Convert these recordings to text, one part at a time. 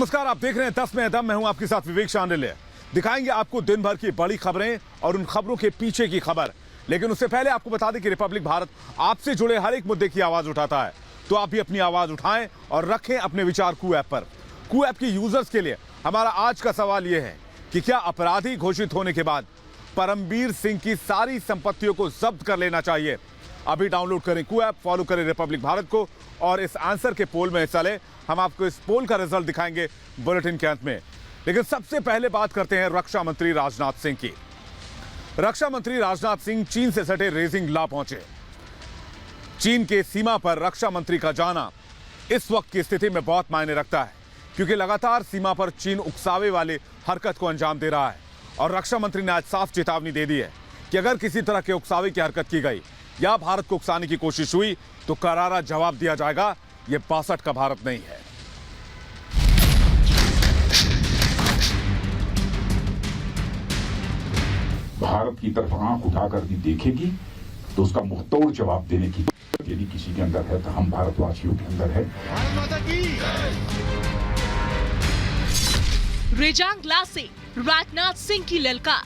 नमस्कार, आप देख रहे हैं 10 में दम। मैं हूं आपके साथ विवेक शांडिल्य। दिखाएंगे आपको दिन भर की बड़ी खबरें और उन खबरों के पीछे की खबर। लेकिन उससे पहले आपको बता दें कि रिपब्लिक भारत आपसे जुड़े हर एक मुद्दे की आवाज उठाता है, तो आप भी अपनी आवाज उठाएं और रखें अपने विचार कू ऐप पर। कू ऐप के यूजर्स के लिए हमारा आज का सवाल यह है कि क्या अपराधी घोषित होने के बाद परमबीर सिंह की सारी संपत्तियों को जब्त कर लेना चाहिए? अभी डाउनलोड करें कू ऐप, फॉलो करें रिपब्लिक भारत को और इस आंसर के पोल में हिस्सा लें। हम आपको इस पोल का रिजल्ट दिखाएंगे बुलेटिन के अंत में। लेकिन सबसे पहले बात करते हैं रक्षा मंत्री राजनाथ सिंह की। रक्षा मंत्री राजनाथ सिंह चीन से सटे रेजिंग ला पहुंचे। चीन के सीमा पर रक्षा मंत्री का जाना इस वक्त की स्थिति में बहुत मायने रखता है, क्योंकि लगातार सीमा पर चीन उकसावे वाले हरकत को अंजाम दे रहा है। और रक्षा मंत्री ने आज साफ चेतावनी दे दी है कि अगर किसी तरह के उकसावे की हरकत की गई या भारत को उकसाने की कोशिश हुई तो करारा जवाब दिया जाएगा। यह 62 का भारत नहीं है। भारत की तरफ आंख उठाकर भी देखेगी तो उसका मुंहतोड़ जवाब देने की यदि किसी के अंदर है तो हम भारतवासियों के अंदर है। रेजांग ला से राजनाथ सिंह की ललकार।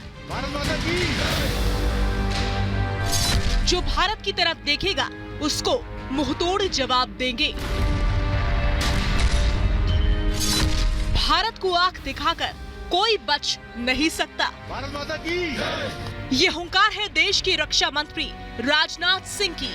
जो भारत की तरफ देखेगा उसको मुंहतोड़ जवाब देंगे। भारत को आंख दिखाकर कोई बच नहीं सकता। ये हुंकार है देश के रक्षा मंत्री राजनाथ सिंह की।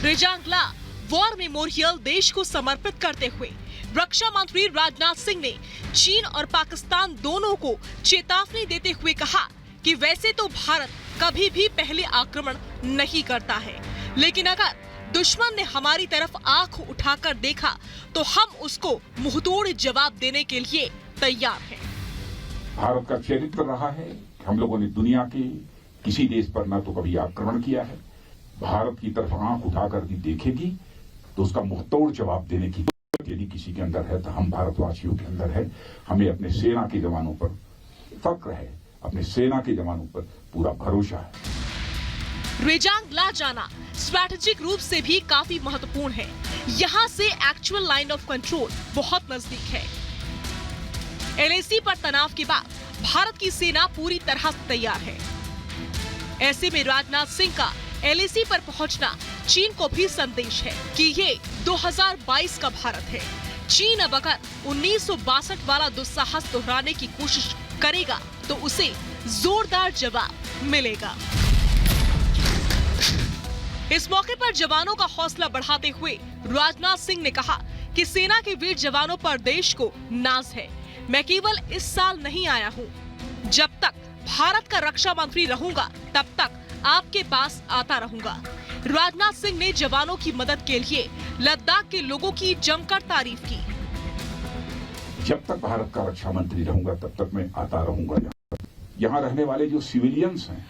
रेजांग ला वॉर मेमोरियल देश को समर्पित करते हुए रक्षा मंत्री राजनाथ सिंह ने चीन और पाकिस्तान दोनों को चेतावनी देते हुए कहा कि वैसे तो भारत कभी भी पहले आक्रमण नहीं करता है, लेकिन अगर दुश्मन ने हमारी तरफ आंख उठाकर देखा तो हम उसको मुंहतोड़ जवाब देने के लिए तैयार हैं। भारत का चरित्र रहा है कि हम लोगों ने दुनिया के किसी देश पर न तो कभी आक्रमण किया है। भारत की तरफ आंख उठाकर भी देखेगी तो उसका मुंहतोड़ जवाब देने की यदि किसी के अंदर है तो हम भारतवासियों के अंदर है। हमें अपने सेना के जवानों पर फक्र है, अपने सेना के जवानों पर पूरा भरोसा है। रेजांग ला जाना स्ट्रैटेजिक रूप से भी काफी महत्वपूर्ण है। यहाँ से एक्चुअल लाइन ऑफ कंट्रोल बहुत नजदीक है। एलएसी पर तनाव के बाद भारत की सेना पूरी तरह से तैयार है। ऐसे में राजनाथ सिंह का एलएसी पर पहुंचना चीन को भी संदेश है कि ये 2022 का भारत है। चीन अब अगर 1962 वाला दुस्साहस दोहराने की कोशिश करेगा तो उसे जोरदार जवाब मिलेगा। इस मौके पर जवानों का हौसला बढ़ाते हुए राजनाथ सिंह ने कहा कि सेना के वीर जवानों पर देश को नाज है। मैं केवल इस साल नहीं आया हूँ, जब तक भारत का रक्षा मंत्री रहूंगा तब तक आपके पास आता रहूंगा। राजनाथ सिंह ने जवानों की मदद के लिए लद्दाख के लोगों की जमकर तारीफ की। जब तक भारत का रक्षा मंत्री रहूंगा तब तक मैं आता रहूंगा। यहाँ रहने वाले जो सिविलियंस हैं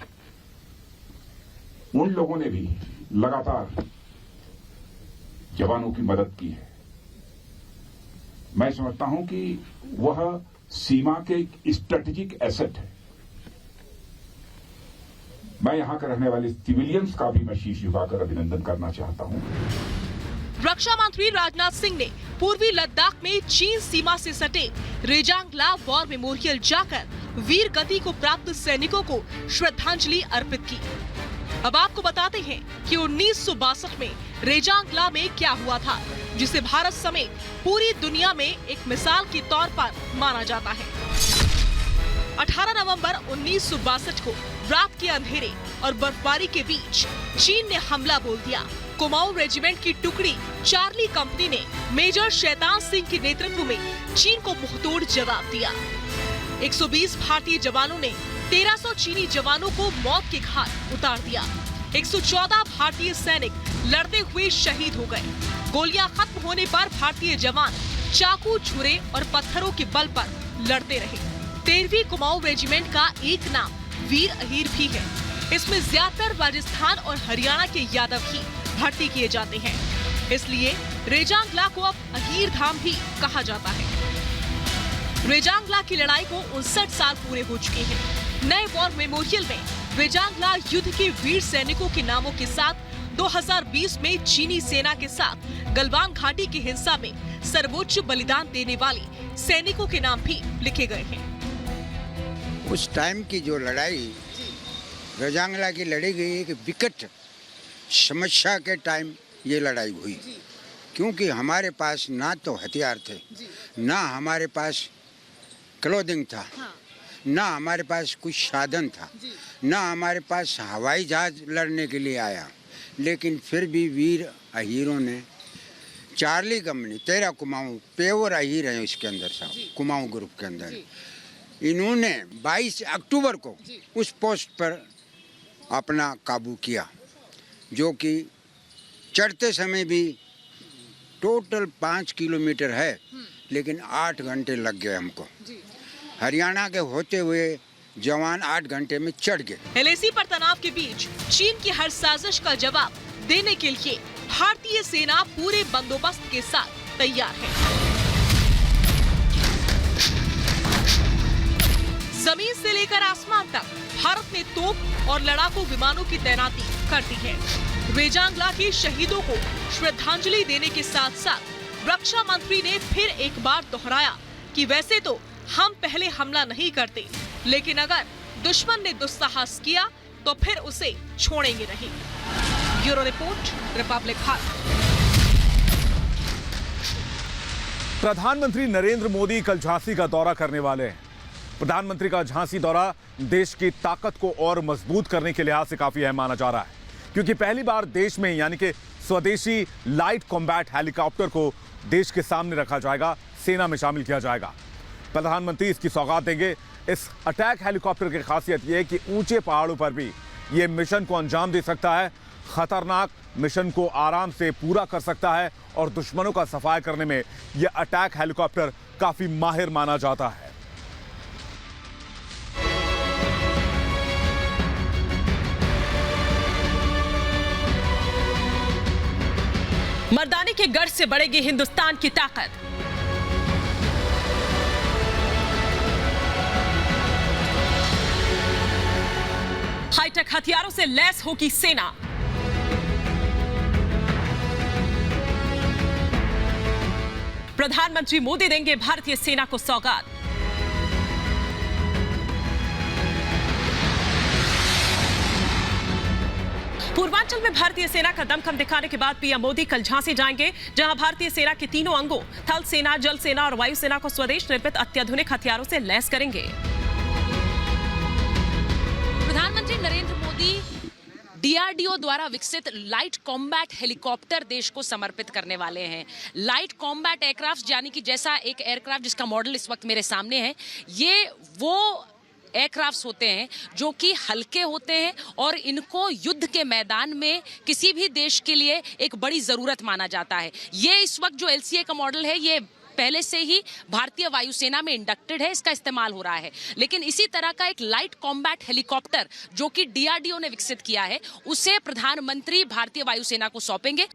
उन लोगों ने भी लगातार जवानों की मदद की है। मैं समझता हूं कि वह सीमा के स्ट्रेटेजिक एसेट है। मैं यहां के रहने वाले सिविलियंस का भी मैं शीश झुकाकर अभिनंदन करना चाहता हूं। रक्षा मंत्री राजनाथ सिंह ने पूर्वी लद्दाख में चीन सीमा से सटे रेजांग ला वॉर मेमोरियल जाकर वीर गति को प्राप्त सैनिकों को श्रद्धांजलि अर्पित की। अब आपको बताते हैं कि 1962 में रेजांग ला में क्या हुआ था, जिसे भारत समेत पूरी दुनिया में एक मिसाल के तौर पर माना जाता है। 18 नवंबर 1962 को रात के अंधेरे और बर्फबारी के बीच चीन ने हमला बोल दिया। कुमाऊं रेजिमेंट की टुकड़ी चार्ली कंपनी ने मेजर शैतान सिंह के नेतृत्व में चीन को मुंहतोड़ जवाब दिया। 120 भारतीय जवानों ने 1300 चीनी जवानों को मौत के घाट उतार दिया। 114 भारतीय सैनिक लड़ते हुए शहीद हो गए। गोलियां खत्म होने पर भारतीय जवान चाकू, छुरे और पत्थरों के बल पर लड़ते रहे। 13वीं कुमाऊं रेजिमेंट का एक नाम वीर अहीर भी है। इसमें ज्यादातर राजस्थान और हरियाणा के यादव ही भर्ती किए जाते हैं, इसलिए रेजांग ला को अब अहीर धाम भी कहा जाता है। रेजांग ला की लड़ाई को 59 साल पूरे हो चुके हैं। नए वॉर मेमोरियल में रेजांग ला युद्ध के वीर सैनिकों के नामों के साथ 2020 में चीनी सेना के साथ गलवान घाटी की हिंसा में सर्वोच्च बलिदान देने वाले सैनिकों के नाम भी लिखे गए हैं। उस टाइम की जो लड़ाई रजांगला की लड़ी गई एक विकट समस्या के टाइम ये लड़ाई हुई, क्योंकि हमारे पास ना तो हथियार थे, ना हमारे पास क्लोथिंग था, ना हमारे पास कुछ साधन था, ना हमारे पास हवाई जहाज लड़ने के लिए आया। लेकिन फिर भी वीर अहीरों ने Charlie company 13 Kumaon pure Ahir हैं इसके अंदर साहब, कुमाऊं ग्रुप के अंदर, इन्होंने 22 अक्टूबर को उस पोस्ट पर अपना काबू किया, जो कि चढ़ते समय भी टोटल 5 किलोमीटर है, लेकिन 8 घंटे लग गए हमको। हरियाणा के होते हुए जवान 8 घंटे में चढ़ गए। एलएसी पर तनाव के बीच चीन की हर साजिश का जवाब देने के लिए भारतीय सेना पूरे बंदोबस्त के साथ तैयार है। जमीन से लेकर आसमान तक भारत ने तोप और लड़ाकू विमानों की तैनाती कर दी है। रेजांगला के शहीदों को श्रद्धांजलि देने के साथ साथ रक्षा मंत्री ने फिर एक बार दोहराया कि वैसे तो हम पहले हमला नहीं करते, लेकिन अगर दुश्मन ने दुस्साहस किया तो फिर उसे छोड़ेंगे नहीं। Bureau report, Republic Bharat. प्रधानमंत्री नरेंद्र मोदी कल झांसी का दौरा करने वाले हैं। प्रधानमंत्री का झांसी दौरा देश की ताकत को और मजबूत करने के लिहाज से काफी अहम माना जा रहा है, क्योंकि पहली बार देश में यानी कि स्वदेशी लाइट कॉम्बैट हेलीकॉप्टर को देश के सामने रखा जाएगा, सेना में शामिल किया जाएगा। प्रधानमंत्री इसकी सौगात देंगे। इस अटैक हेलीकॉप्टर की खासियत यह है कि ऊंचे पहाड़ों पर भी यह मिशन को अंजाम दे सकता है, खतरनाक मिशन को आराम से पूरा कर सकता है और दुश्मनों का सफाया करने में यह अटैक हेलीकॉप्टर काफी माहिर माना जाता है। मर्दानी के गढ़ से बढ़ेगी हिंदुस्तान की ताकत। हाईटेक हथियारों से लैस होगी सेना। प्रधानमंत्री मोदी देंगे भारतीय सेना को सौगात। पूर्वांचल में भारतीय सेना का दमखम दिखाने के बाद पीएम मोदी कल झांसी जाएंगे, जहां भारतीय सेना के तीनों अंगों थल सेना, जल सेना और वायु सेना को स्वदेश निर्मित अत्याधुनिक हथियारों से लैस करेंगे। प्रधानमंत्री नरेंद्र मोदी डीआरडीओ द्वारा विकसित लाइट कॉम्बैट हेलीकॉप्टर देश को समर्पित करने वाले हैं। लाइट कॉम्बैट एयरक्राफ्ट यानी कि जैसा एक एयरक्राफ्ट जिसका मॉडल इस वक्त मेरे सामने है, ये वो एयरक्राफ्ट्स होते हैं जो कि हल्के होते हैं और इनको युद्ध के मैदान में किसी भी देश के लिए एक बड़ी जरूरत माना जाता है। ये इस वक्त जो एलसीए का मॉडल है, ये पहले से ही भारतीय वायुसेना में इंडक्टेड है, इसका इस्तेमाल हो रहा है। लेकिन इसी तरह का एक लाइट कॉम्बैट हेलीकॉप्टर जो कि डीआरडीओ ने विकसित किया है, उसे प्रधानमंत्री भारतीय वायुसेना को सौंपेंगे।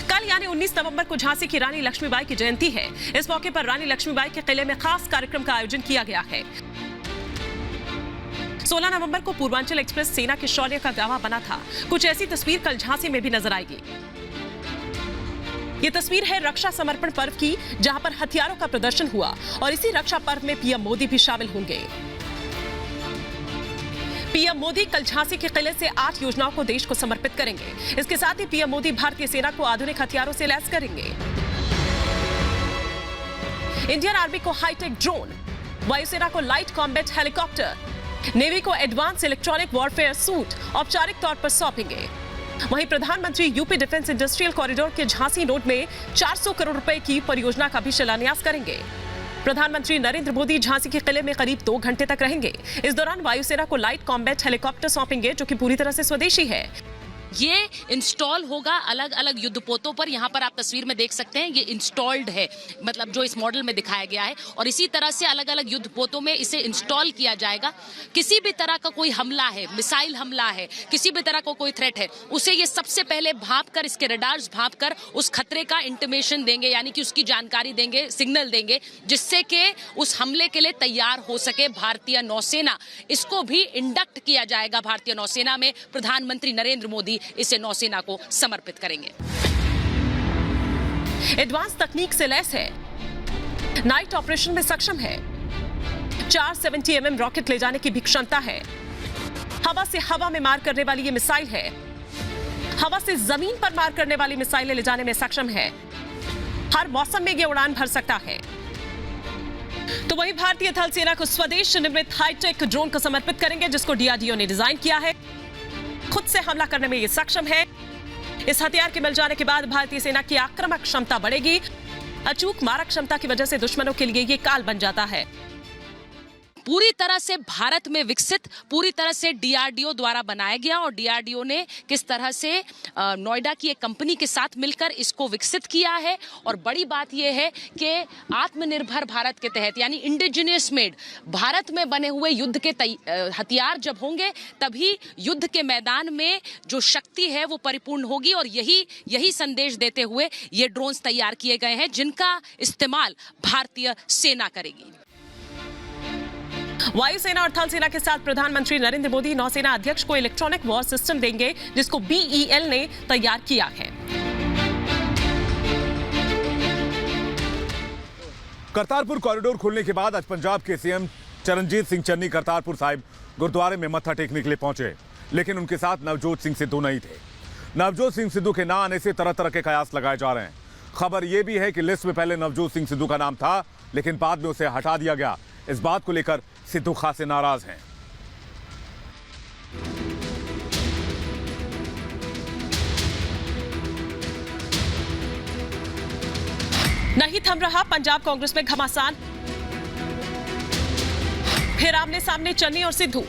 कल यानी 19 नवंबर को झांसी की रानी लक्ष्मीबाई की जयंती है। इस मौके पर रानी लक्ष्मीबाई के किले में खास कार्यक्रम का आयोजन किया गया है। 16 नवंबर को पूर्वांचल एक्सप्रेस सेना के शौर्य का गवाह बना था। कुछ ऐसी तस्वीर कल झांसी में भी नजर आएगी। ये तस्वीर है रक्षा समर्पण पर्व की, जहां पर हथियारों का प्रदर्शन हुआ और इसी रक्षा पर्व में पीएम मोदी भी शामिल होंगे। पीएम मोदी कल झांसी के किले से 8 योजनाओं को देश को समर्पित करेंगे। इसके साथ ही पीएम मोदी भारतीय सेना को आधुनिक हथियारों से लैस करेंगे। इंडियन आर्मी को हाईटेक ड्रोन, वायुसेना को लाइट कॉम्बैट हेलीकॉप्टर, नेवी को एडवांस इलेक्ट्रॉनिक वॉरफेयर सूट औपचारिक तौर पर सौंपेंगे। वहीं प्रधानमंत्री यूपी डिफेंस इंडस्ट्रियल कॉरिडोर के झांसी नोड में 400 करोड़ रुपए की परियोजना का भी शिलान्यास करेंगे। प्रधानमंत्री नरेंद्र मोदी झांसी के किले में करीब 2 घंटे तक रहेंगे। इस दौरान वायुसेना को लाइट कॉम्बैट हेलीकॉप्टर सौंपेंगे, जो कि पूरी तरह से स्वदेशी है। ये इंस्टॉल होगा अलग अलग युद्धपोतों पर। यहाँ पर आप तस्वीर में देख सकते हैं, ये इंस्टॉल्ड है, मतलब जो इस मॉडल में दिखाया गया है, और इसी तरह से अलग अलग युद्धपोतों में इसे इंस्टॉल किया जाएगा। किसी भी तरह का कोई हमला है, मिसाइल हमला है, किसी भी तरह का कोई थ्रेट है, उसे ये सबसे पहले भांप कर, इसके रडार्स भांप कर उस खतरे का इंटिमेशन देंगे, यानी कि उसकी जानकारी देंगे, सिग्नल देंगे, जिससे कि उस हमले के लिए तैयार हो सके भारतीय नौसेना। इसको भी इंडक्ट किया जाएगा भारतीय नौसेना में। प्रधानमंत्री नरेंद्र मोदी इसे नौसेना को समर्पित करेंगे। एडवांस तकनीक से लैस है, नाइट ऑपरेशन में सक्षम है, 470 mm रॉकेट ले जाने की भी क्षमता है, हवा से हवा में मार करने वाली ये मिसाइल है, हवा से जमीन पर मार करने वाली मिसाइलें ले जाने में सक्षम है, हर मौसम में ये उड़ान भर सकता है। तो वही भारतीय थल सेना को स्वदेश निर्मित हाईटेक ड्रोन को समर्पित करेंगे, जिसको डीआरडीओ ने डिजाइन किया है। खुद से हमला करने में ये सक्षम है। इस हथियार के मिल जाने के बाद भारतीय सेना की आक्रामक क्षमता बढ़ेगी। अचूक मारक क्षमता की वजह से दुश्मनों के लिए ये काल बन जाता है। पूरी तरह से भारत में विकसित, पूरी तरह से डीआरडीओ द्वारा बनाया गया, और डीआरडीओ ने किस तरह से नोएडा की एक कंपनी के साथ मिलकर इसको विकसित किया है। और बड़ी बात यह है कि आत्मनिर्भर भारत के तहत, यानी इंडिजिनियस मेड, भारत में बने हुए युद्ध के हथियार जब होंगे तभी युद्ध के मैदान में जो शक्ति है वो परिपूर्ण होगी। और यही संदेश देते हुए ये ड्रोन्स तैयार किए गए हैं, जिनका इस्तेमाल भारतीय सेना करेगी। वायुसेना और थल सेना के साथ प्रधानमंत्री नरेंद्र मोदी नौसेना अध्यक्ष को इलेक्ट्रॉनिक वॉर सिस्टम देंगे, जिसको BEL ने तैयार किया है। करतारपुर कॉरिडोर खुलने के बाद आज पंजाब के सीएम चरणजीत सिंह चन्नी करतारपुर साहिब गुरुद्वारे में मत्था टेकने के लिए पहुंचे, लेकिन उनके साथ नवजोत सिंह सिद्धू नहीं थे। नवजोत सिंह सिद्धू के ना आने से तरह तरह के कयास लगाए जा रहे हैं। खबर यह भी है कि लिस्ट में पहले नवजोत सिंह सिद्धू का नाम था, लेकिन बाद में उसे हटा दिया गया। इस बात को लेकर सिद्धू खासे नाराज हैं। नहीं थम रहा पंजाब कांग्रेस में घमासान, फिर आमने सामने चन्नी और सिद्धू।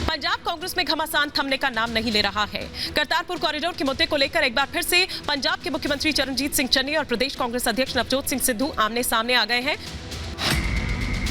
पंजाब कांग्रेस में घमासान थमने का नाम नहीं ले रहा है। करतारपुर कॉरिडोर के मुद्दे को लेकर एक बार फिर से पंजाब के मुख्यमंत्री चरणजीत सिंह चन्नी और प्रदेश कांग्रेस अध्यक्ष नवजोत सिंह सिद्धू आमने सामने आ गए हैं।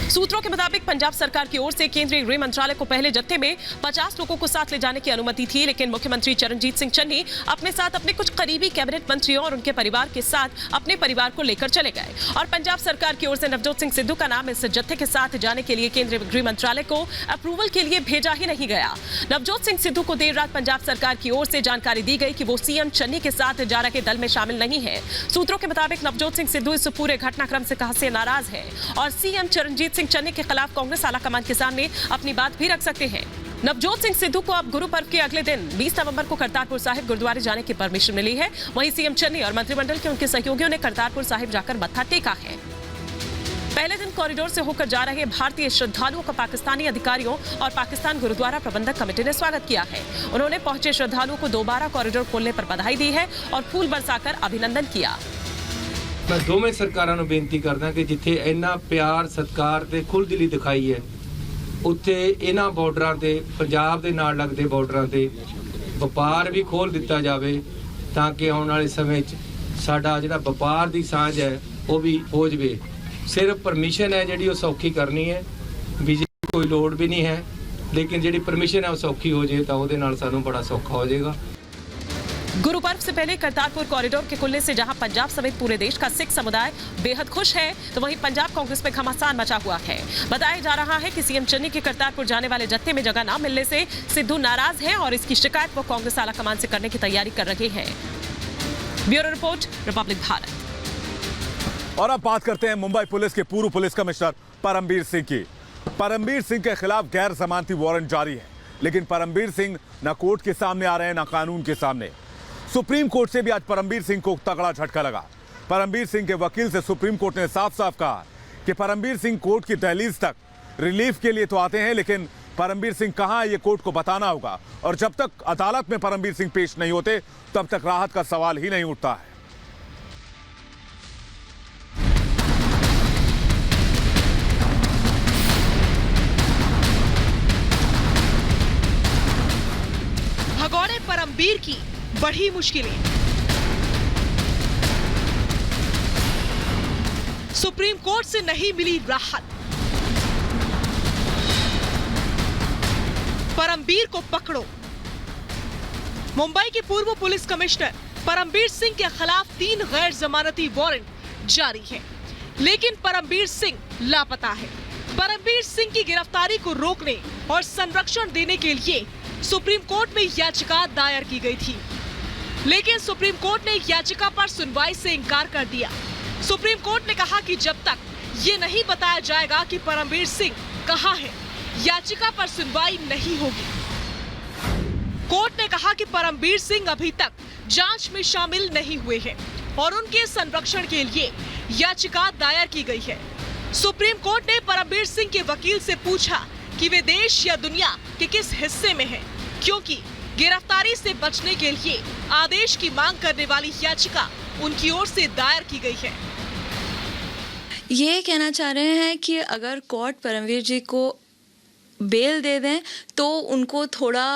सूत्रों के मुताबिक पंजाब सरकार की ओर से केंद्रीय गृह मंत्रालय को पहले जत्थे में 50 लोगों को साथ ले जाने की अनुमति थी, लेकिन मुख्यमंत्री चरणजीत सिंह चन्नी अपने साथ अपने कुछ करीबी कैबिनेट मंत्रियों और उनके परिवार के साथ अपने परिवार को लेकर चले गए, और पंजाब सरकार की ओर से नवजोत सिंह सिद्धू का नाम इस जत्थे के साथ जाने के लिए केंद्रीय गृह मंत्रालय को अप्रूवल के लिए भेजा ही नहीं गया। नवजोत सिंह सिद्धू को देर रात पंजाब सरकार की ओर से जानकारी दी गई कि वो सीएम चन्नी के साथ जा रहे दल में शामिल नहीं है। सूत्रों के मुताबिक नवजोत सिंह सिद्धू इस पूरे घटनाक्रम से खासे नाराज है और सीएम चरणजीत सिंह चन्नी के खिलाफ कांग्रेस आलाकमान के सामने अपनी बात भी रख सकते हैं। नवजोत सिंह सिद्धू को अब गुरु पर्व के अगले दिन 20 नवंबर को करतारपुर साहिब गुरुद्वारे जाने की परमिशन मिली है। वहीं सीएम चन्नी और मंत्रिमंडल के उनके सहयोगियों ने करतारपुर साहिब जाकर मत्था टेका है। पहले दिन कॉरिडोर से होकर जा रहे भारतीय श्रद्धालुओं का पाकिस्तानी अधिकारियों और पाकिस्तान गुरुद्वारा प्रबंधक कमेटी ने स्वागत किया है। उन्होंने पहुंचे श्रद्धालुओं को दोबारा कॉरिडोर खोलने पर बधाई दी है और फूल बरसाकर अभिनंदन किया। मैं दोवें सरकारां ਨੂੰ ਬੇਨਤੀ ਕਰਦਾ ਕਿ ਜਿੱਥੇ ਇੰਨਾ ਪਿਆਰ ਸਤਿਕਾਰ ਤੇ ਖੁੱਲ੍ਹਦਿਲੀ ਦਿਖਾਈ ਹੈ, ਉੱਥੇ ਇਹਨਾਂ ਬਾਰਡਰਾਂ ਤੇ ਪੰਜਾਬ ਦੇ ਨਾਲ ਲੱਗਦੇ ਬਾਰਡਰਾਂ ਤੇ ਵਪਾਰ ਵੀ ਖੋਲ੍ਹ ਦਿੱਤਾ ਜਾਵੇ ਤਾਂ ਕਿ ਆਉਣ ਵਾਲੇ ਸਮੇਂ 'ਚ ਸਾਡਾ ਜਿਹੜਾ ਵਪਾਰ ਦੀ ਸਾਂਝ ਹੈ ਉਹ ਵੀ ਹੋ ਜਾਵੇ। ਸਿਰਫ ਪਰਮਿਸ਼ਨ ਹੈ ਜਿਹੜੀ ਉਹ ਸੌਖੀ ਕਰਨੀ ਹੈ, ਵੀਜ਼ੇ ਦੀ ਕੋਈ ਲੋੜ ਵੀ ਨਹੀਂ ਹੈ, ਲੇਕਿਨ ਜਿਹੜੀ ਪਰਮਿਸ਼ਨ ਹੈ ਉਹ ਸੌਖੀ ਹੋ ਜੇ ਤਾਂ ਉਹਦੇ ਨਾਲ ਸਾਨੂੰ ਬੜਾ ਸੌਖਾ ਹੋ ਜਾਏਗਾ। गुरु पर्व से पहले करतारपुर कॉरिडोर के खुलने से जहां पंजाब समेत पूरे देश का सिख समुदाय बेहद खुश है, तो वहीं पंजाब कांग्रेस में घमासान मचा हुआ है। बताया जा रहा है कि सीएम चन्नी के करतारपुर जाने वाले जत्थे में जगह न मिलने से सिद्धू नाराज हैं और इसकी शिकायत वो कांग्रेस आलाकमान से करने की तैयारी कर रहे हैं। Bureau report, Republic Bharat. और अब बात करते हैं मुंबई पुलिस के पूर्व पुलिस कमिश्नर परमबीर सिंह की। परमबीर सिंह के खिलाफ गैर जमानती वारंट जारी है, लेकिन परमबीर सिंह न कोर्ट के सामने आ रहे हैं न कानून के सामने। सुप्रीम कोर्ट से भी आज परमबीर सिंह को तगड़ा झटका लगा। परमबीर सिंह के वकील से सुप्रीम कोर्ट ने साफ साफ कहा कि परमबीर सिंह कोर्ट की दहलीज तक रिलीफ के लिए तो आते हैं, लेकिन परमबीर सिंह कहां है ये कोर्ट को बताना होगा, और जब तक अदालत में परमबीर सिंह पेश नहीं होते तब तक राहत का सवाल ही नहीं उठता है। परमबीर की बढ़ी मुश्किलें। सुप्रीम कोर्ट से नहीं मिली राहत। परमबीर को पकड़ो। मुंबई के पूर्व पुलिस कमिश्नर परमबीर सिंह के खिलाफ 3 गैर जमानती वारंट जारी है, लेकिन परमबीर सिंह लापता है। परमबीर सिंह की गिरफ्तारी को रोकने और संरक्षण देने के लिए सुप्रीम कोर्ट में याचिका दायर की गई थी, लेकिन सुप्रीम कोर्ट ने याचिका पर सुनवाई से इनकार कर दिया। सुप्रीम कोर्ट ने कहा कि जब तक ये नहीं बताया जाएगा कि परमबीर सिंह कहां है, याचिका पर सुनवाई नहीं होगी। कोर्ट ने कहा कि परमबीर सिंह अभी तक जांच में शामिल नहीं हुए हैं और उनके संरक्षण के लिए याचिका दायर की गई है। सुप्रीम कोर्ट ने परमबीर सिंह के वकील से पूछा कि वे देश या दुनिया के किस हिस्से में हैं, क्योंकि गिरफ्तारी से बचने के लिए आदेश की मांग करने वाली याचिका उनकी ओर से दायर की गई है। ये कहना चाह रहे हैं कि अगर कोर्ट परमवीर जी को बेल दे दें तो उनको थोड़ा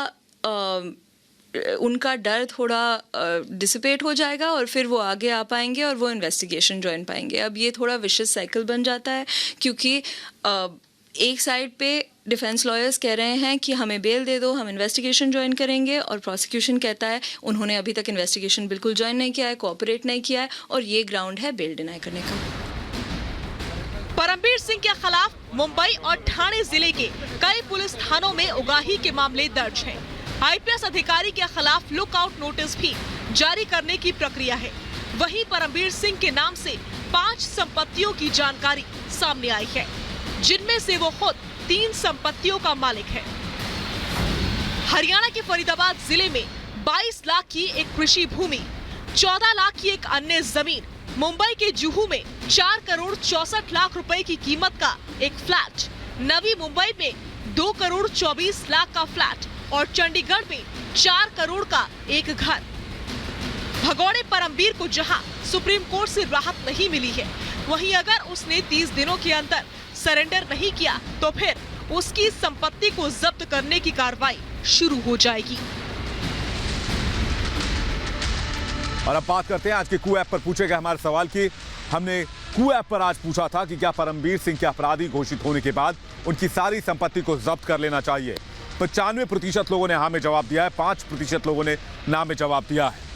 उनका डर थोड़ा डिसिपेट हो जाएगा और फिर वो आगे आ पाएंगे और वो इन्वेस्टिगेशन ज्वाइन पाएंगे। अब ये थोड़ा विशियस साइकिल बन जाता है, क्योंकि एक साइड पे डिफेंस लॉयर्स कह रहे हैं कि हमें बेल दे दो, हम इन्वेस्टिगेशन ज्वाइन करेंगे, और प्रोसिक्यूशन कहता है उन्होंने अभी तक इन्वेस्टिगेशन बिल्कुल ज्वाइन नहीं किया है, कोऑपरेट नहीं किया है और ये ग्राउंड है बेल डिनाई करने का। परमबीर सिंह के खिलाफ मुंबई और ठाणे जिले के कई पुलिस थानों में उगाही के मामले दर्ज हैं। आईपीएस अधिकारी के खिलाफ लुकआउट नोटिस भी जारी करने की प्रक्रिया है। वहीं परमबीर सिंह के नाम से 5 संपत्तियों की जानकारी सामने आई है, जिनमें से वो खुद 3 संपत्तियों का मालिक है। हरियाणा के फरीदाबाद जिले में 22 लाख की एक कृषि भूमि, 14 लाख की एक अन्य जमीन, मुंबई के जुहू में 4 करोड़ 64 लाख रुपए की कीमत का एक फ्लैट, नवी मुंबई में 2 करोड़ 24 लाख का फ्लैट और चंडीगढ़ में 4 करोड़ का एक घर। भगोड़े परमबीर को जहां सुप्रीम कोर्ट से राहत नहीं मिली है, वहीं अगर उसने 30 दिनों के अंदर सरेंडर नहीं किया तो फिर उसकी संपत्ति को जब्त करने की कार्रवाई शुरू हो जाएगी। और अब बात करते हैं आज के कू ऐप पर पूछे गए हमारे सवाल की। हमने कू ऐप पर आज पूछा था कि क्या परमबीर सिंह के अपराधी घोषित होने के बाद उनकी सारी संपत्ति को जब्त कर लेना चाहिए। 95% लोगों ने हाँ में जवाब दिया है, 5% लोगों ने ना में जवाब दिया है।